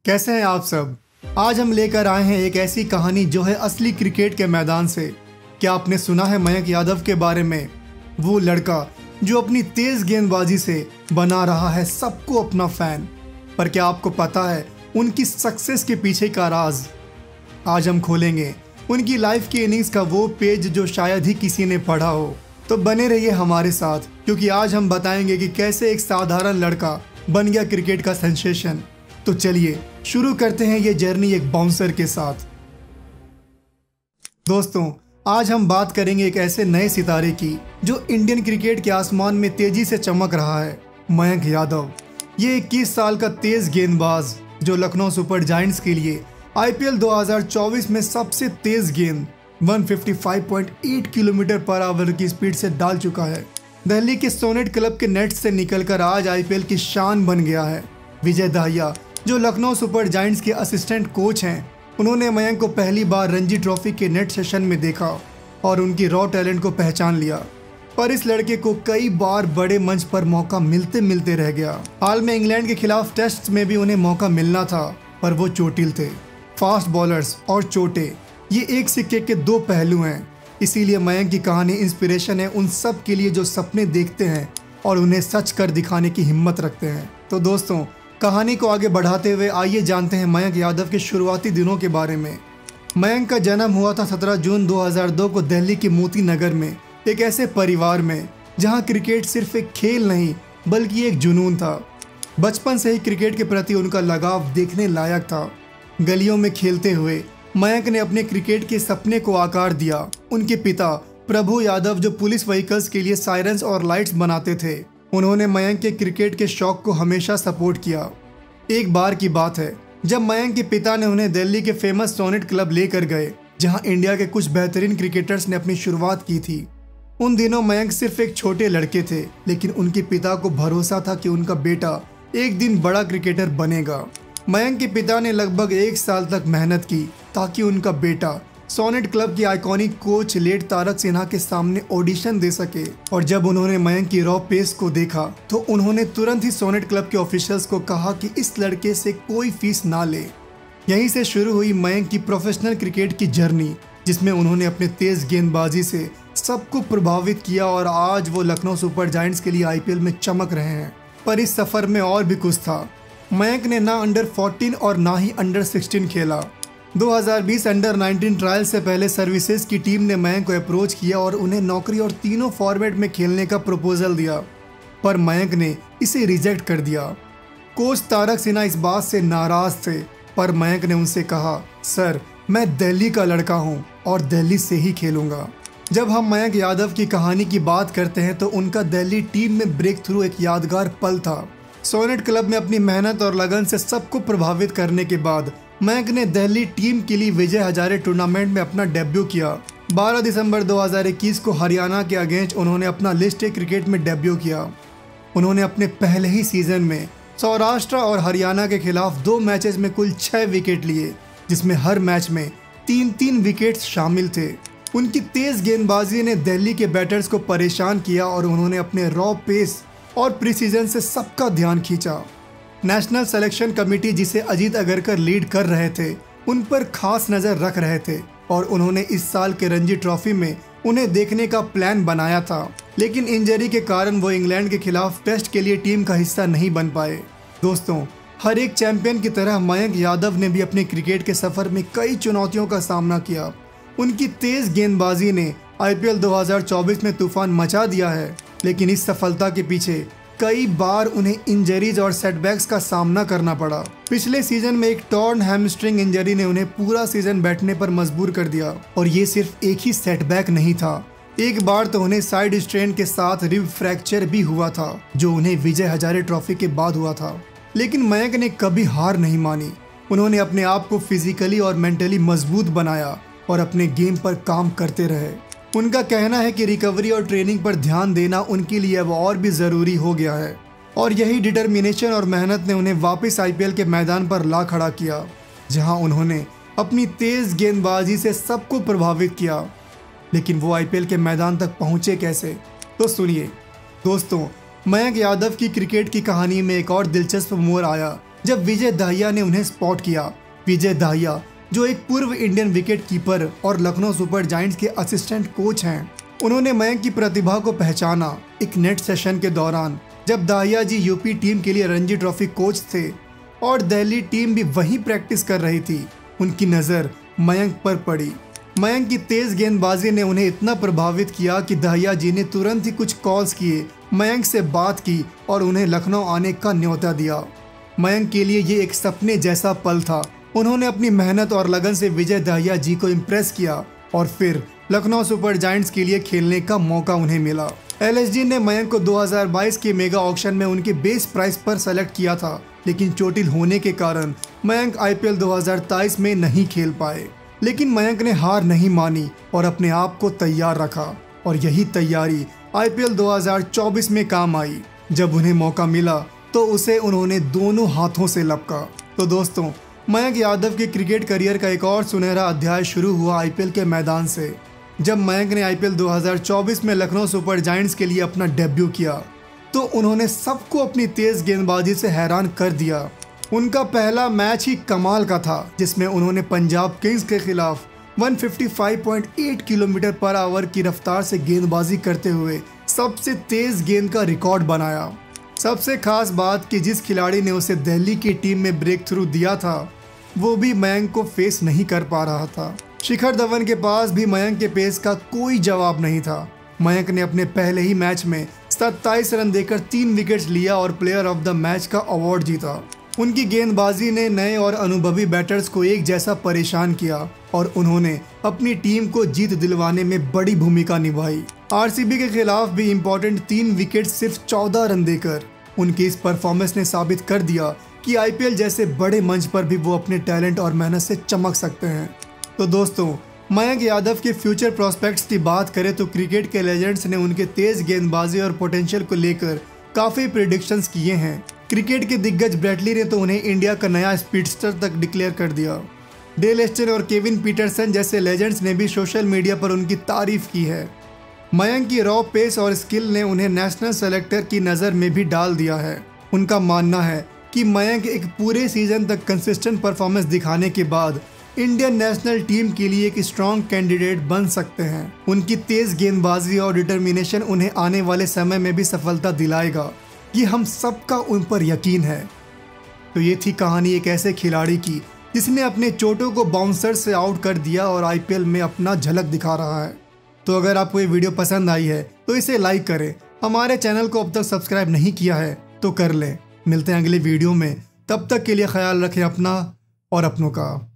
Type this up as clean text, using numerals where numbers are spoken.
कैसे हैं आप सब। आज हम लेकर आए हैं एक ऐसी कहानी जो है असली क्रिकेट के मैदान से। क्या आपने सुना है मयंक यादव के बारे में? वो लड़का जो अपनी तेज गेंदबाजी से बना रहा है सबको अपना फैन। पर क्या आपको पता है उनकी सक्सेस के पीछे का राज? आज हम खोलेंगे उनकी लाइफ की इनिंग्स का वो पेज जो शायद ही किसी ने पढ़ा हो। तो बने रहिए हमारे साथ, क्योंकि आज हम बताएंगे कि कैसे एक साधारण लड़का बन गया क्रिकेट का सेंसेशन। तो चलिए शुरू करते हैं ये जर्नी एक बाउंसर के साथ। दोस्तों, आज हम बात करेंगे एक ऐसे नए सितारे की जो इंडियन क्रिकेट के आसमान में तेजी से चमक रहा है, मयंक यादव। ये 21 साल का तेज गेंदबाज जो लखनऊ सुपर जायंट्स के लिए आईपीएल 2024 में सबसे तेज गेंद 155.8 किलोमीटर पर आवर की स्पीड से डाल चुका है। दिल्ली के सोनेट क्लब के नेट से निकलकर आज आईपीएल की शान बन गया है। विजय दाहिया जो लखनऊ सुपर जायंट्स के असिस्टेंट कोच हैं, उन्होंने मयंक को पहली बार रणजी ट्रॉफी के नेट सेशन में देखा और उनकी रॉ टैलेंट को पहचान लिया। पर इस लड़के को कई बार बड़े मंच पर मौका मिलते मिलते रह गया। हाल में इंग्लैंड के खिलाफ टेस्ट में भी उन्हें मौका मिलना था, पर वो चोटिल थे। फास्ट बॉलर्स और चोटें, ये एक सिक्के के दो पहलू हैं। इसीलिए मयंक की कहानी इंस्पिरेशन है उन सब के लिए जो सपने देखते हैं और उन्हें सच कर दिखाने की हिम्मत रखते हैं। तो दोस्तों, कहानी को आगे बढ़ाते हुए आइए जानते हैं मयंक यादव के शुरुआती दिनों के बारे में। मयंक का जन्म हुआ था 17 जून 2002 को दिल्ली के मोती नगर में, एक ऐसे परिवार में जहां क्रिकेट सिर्फ एक खेल नहीं बल्कि एक जुनून था। बचपन से ही क्रिकेट के प्रति उनका लगाव देखने लायक था। गलियों में खेलते हुए मयंक ने अपने क्रिकेट के सपने को आकार दिया। उनके पिता प्रभु यादव जो पुलिस व्हीकल्स के लिए सायरन्स और लाइट्स बनाते थे, उन्होंने मयंक के क्रिकेट के शौक को हमेशा सपोर्ट किया। एक बार की बात है जब मयंक के पिता ने उन्हें दिल्ली के फेमस सोनेट क्लब लेकर गए, जहां इंडिया के कुछ बेहतरीन क्रिकेटर्स ने अपनी शुरुआत की थी। उन दिनों मयंक सिर्फ एक छोटे लड़के थे, लेकिन उनके पिता को भरोसा था कि उनका बेटा एक दिन बड़ा क्रिकेटर बनेगा। मयंक के पिता ने लगभग 1 साल तक मेहनत की ताकि उनका बेटा सोनेट क्लब की iconic coach late Tarak Sinha के सामने ऑडिशन दे सके। और जब उन्होंने मयंक की रॉ पेस को देखा तो उन्होंने तुरंत ही सोनेट क्लब के ऑफिशियल्स को कहा कि इस लड़के से कोई फीस ना ले। यहीं से शुरू हुई मयंक की प्रोफेशनल क्रिकेट की जर्नी, जिसमें उन्होंने अपने तेज गेंदबाजी से सबको प्रभावित किया और आज वो लखनऊ सुपर जायंट्स के लिए आईपीएल में चमक रहे हैं। पर इस सफर में और भी कुछ था। मयंक ने ना अंडर 14 और ना ही अंडर 16 खेला। 2020 अंडर 19 ट्रायल से पहले सर्विसेज की टीम ने मयंक को अप्रोच किया और उन्हें नौकरी और तीनों फॉर्मेट में खेलने का प्रपोजल दिया, पर मयंक ने इसे रिजेक्ट कर दिया। कोच तारक सिन्हा इस बात से नाराज थे, पर मयंक ने उनसे कहा, सर मैं दिल्ली का लड़का हूँ और दिल्ली से ही खेलूंगा। जब हम मयंक यादव की कहानी की बात करते हैं तो उनका दिल्ली टीम में ब्रेक थ्रू एक यादगार पल था। सोनेट क्लब में अपनी मेहनत और लगन से सबको प्रभावित करने के बाद मयंक ने दिल्ली टीम के लिए विजय हजारे टूर्नामेंट में अपना डेब्यू किया। 12 दिसंबर 2021 को हरियाणा के अगेंस्ट उन्होंने अपना लिस्ट ए क्रिकेट में डेब्यू किया। उन्होंने अपने पहले ही सीजन में सौराष्ट्र और हरियाणा के खिलाफ 2 मैचेस में कुल 6 विकेट लिए, जिसमें हर मैच में 3-3 विकेट्स शामिल थे। उनकी तेज गेंदबाजी ने दिल्ली के बैटर्स को परेशान किया और उन्होंने अपने रॉ पेस और प्रीसीजन से सबका ध्यान खींचा। नेशनल सिलेक्शन कमेटी, जिसे अजीत अगरकर लीड कर रहे थे, उन पर खास नज़र रख रहे थे और उन्होंने इस साल के रणजी ट्रॉफी में उन्हें देखने का प्लान बनाया था। लेकिन इंजरी के कारण वो इंग्लैंड के खिलाफ टेस्ट के लिए टीम का हिस्सा नहीं बन पाए। दोस्तों, हर एक चैंपियन की तरह मयंक यादव ने भी अपने क्रिकेट के सफ़र में कई चुनौतियों का सामना किया। उनकी तेज गेंदबाजी ने आईपीएल 2024 में तूफान मचा दिया है, लेकिन इस सफलता के पीछे कई बार उन्हें इंजरीज और सेटबैक्स का सामना करना पड़ा। पिछले सीजन में एक टॉर्न हैमस्ट्रिंग इंजरी ने उन्हें पूरा सीजन बैठने पर मजबूर कर दिया। और ये सिर्फ एक ही सेटबैक नहीं था, एक बार तो उन्हें साइड स्ट्रेन के साथ रिब फ्रैक्चर भी हुआ था, जो उन्हें विजय हजारे ट्रॉफी के बाद हुआ था। लेकिन मयंक ने कभी हार नहीं मानी। उन्होंने अपने आप को फिजिकली और मेंटली मजबूत बनाया और अपने गेम पर काम करते रहे। उनका कहना है कि रिकवरी और ट्रेनिंग पर ध्यान देना उनके लिए अब और भी ज़रूरी हो गया है, और यही डिटर्मिनेशन और मेहनत ने उन्हें वापस आईपीएल के मैदान पर ला खड़ा किया, जहां उन्होंने अपनी तेज़ गेंदबाजी से सबको प्रभावित किया। लेकिन वो आईपीएल के मैदान तक पहुंचे कैसे? तो सुनिए दोस्तों, मयंक यादव की क्रिकेट की कहानी में एक और दिलचस्प मोड़ आया जब विजय दाहिया ने उन्हें स्पॉट किया। विजय दाहिया जो एक पूर्व इंडियन विकेट कीपर और लखनऊ सुपर जायंट्स के असिस्टेंट कोच हैं, उन्होंने मयंक की प्रतिभा को पहचाना एक नेट सेशन के दौरान, जब दाहिया जी यूपी टीम के लिए रणजी ट्रॉफी कोच थे और दिल्ली टीम भी वहीं प्रैक्टिस कर रही थी। उनकी नज़र मयंक पर पड़ी। मयंक की तेज गेंदबाजी ने उन्हें इतना प्रभावित किया कि दाहिया जी ने तुरंत ही कुछ कॉल्स किए, मयंक से बात की और उन्हें लखनऊ आने का न्योता दिया। मयंक के लिए ये एक सपने जैसा पल था। उन्होंने अपनी मेहनत और लगन से विजय दाहिया जी को इम्प्रेस किया और फिर लखनऊ सुपर जायंट्स के लिए खेलने का मौका उन्हें मिला। एलएसजी ने मयंक को 2022 के मेगा ऑक्शन में उनके बेस प्राइस पर सेलेक्ट किया था, लेकिन चोटिल होने के कारण मयंक आईपीएल 2023 में नहीं खेल पाए। लेकिन मयंक ने हार नहीं मानी और अपने आप को तैयार रखा और यही तैयारी आईपीएल 2024 में काम आई। जब उन्हें मौका मिला तो उसे उन्होंने दोनों हाथों से लपका। तो दोस्तों, मयंक यादव के क्रिकेट करियर का एक और सुनहरा अध्याय शुरू हुआ आईपीएल के मैदान से, जब मयंक ने आईपीएल 2024 में लखनऊ सुपर जायंट्स के लिए अपना डेब्यू किया तो उन्होंने सबको अपनी तेज गेंदबाजी से हैरान कर दिया। उनका पहला मैच ही कमाल का था, जिसमें उन्होंने पंजाब किंग्स के खिलाफ 155.8 किलोमीटर पर आवर की रफ्तार से गेंदबाजी करते हुए सबसे तेज गेंद का रिकॉर्ड बनाया। सबसे खास बात कि जिस खिलाड़ी ने उसे दिल्ली की टीम में ब्रेक थ्रू दिया था, वो भी मयंक को फेस नहीं कर पा रहा था। शिखर धवन के पास भी मयंक के पेस का कोई जवाब नहीं था। मयंक ने अपने पहले ही मैच में 27 रन देकर 3 विकेट्स लिया और प्लेयर ऑफ द मैच का अवार्ड जीता। उनकी गेंदबाजी ने नए और अनुभवी बैटर्स को एक जैसा परेशान किया और उन्होंने अपनी टीम को जीत दिलवाने में बड़ी भूमिका निभाई। आरसीबी के खिलाफ भी इम्पोर्टेंट 3 विकेट सिर्फ 14 रन देकर उनकी इस परफॉर्मेंस ने साबित कर दिया कि आईपीएल जैसे बड़े मंच पर भी वो अपने टैलेंट और मेहनत से चमक सकते हैं। तो दोस्तों, मयंक यादव के फ्यूचर प्रोस्पेक्ट्स की बात करें तो क्रिकेट के लेजेंड्स ने उनके तेज गेंदबाजी और पोटेंशियल को लेकर काफ़ी प्रेडिक्शंस किए हैं। क्रिकेट के दिग्गज ब्रैडली ने तो उन्हें इंडिया का नया स्पीडस्टर तक डिक्लेयर कर दिया। डेल एस्टन और केविन पीटरसन जैसे लेजेंड्स ने भी सोशल मीडिया पर उनकी तारीफ की है। मयंक की रॉ पेस और स्किल ने उन्हें नेशनल सेलेक्टर की नज़र में भी डाल दिया है। उनका मानना है कि मयंक एक पूरे सीजन तक कंसिस्टेंट परफॉर्मेंस दिखाने के बाद इंडियन नेशनल टीम के लिए एक स्ट्रॉन्ग कैंडिडेट बन सकते हैं। उनकी तेज गेंदबाजी और डिटर्मिनेशन उन्हें आने वाले समय में भी सफलता दिलाएगा, ये हम सबका उन पर यकीन है। तो ये थी कहानी एक ऐसे खिलाड़ी की जिसने अपने चोटों को बाउंसर से आउट कर दिया और आईपीएल में अपना झलक दिखा रहा है। तो अगर आपको ये वीडियो पसंद आई है तो इसे लाइक करें। हमारे चैनल को अब तक सब्सक्राइब नहीं किया है तो कर लें। मिलते हैं अगले वीडियो में, तब तक के लिए ख्याल रखें अपना और अपनों का।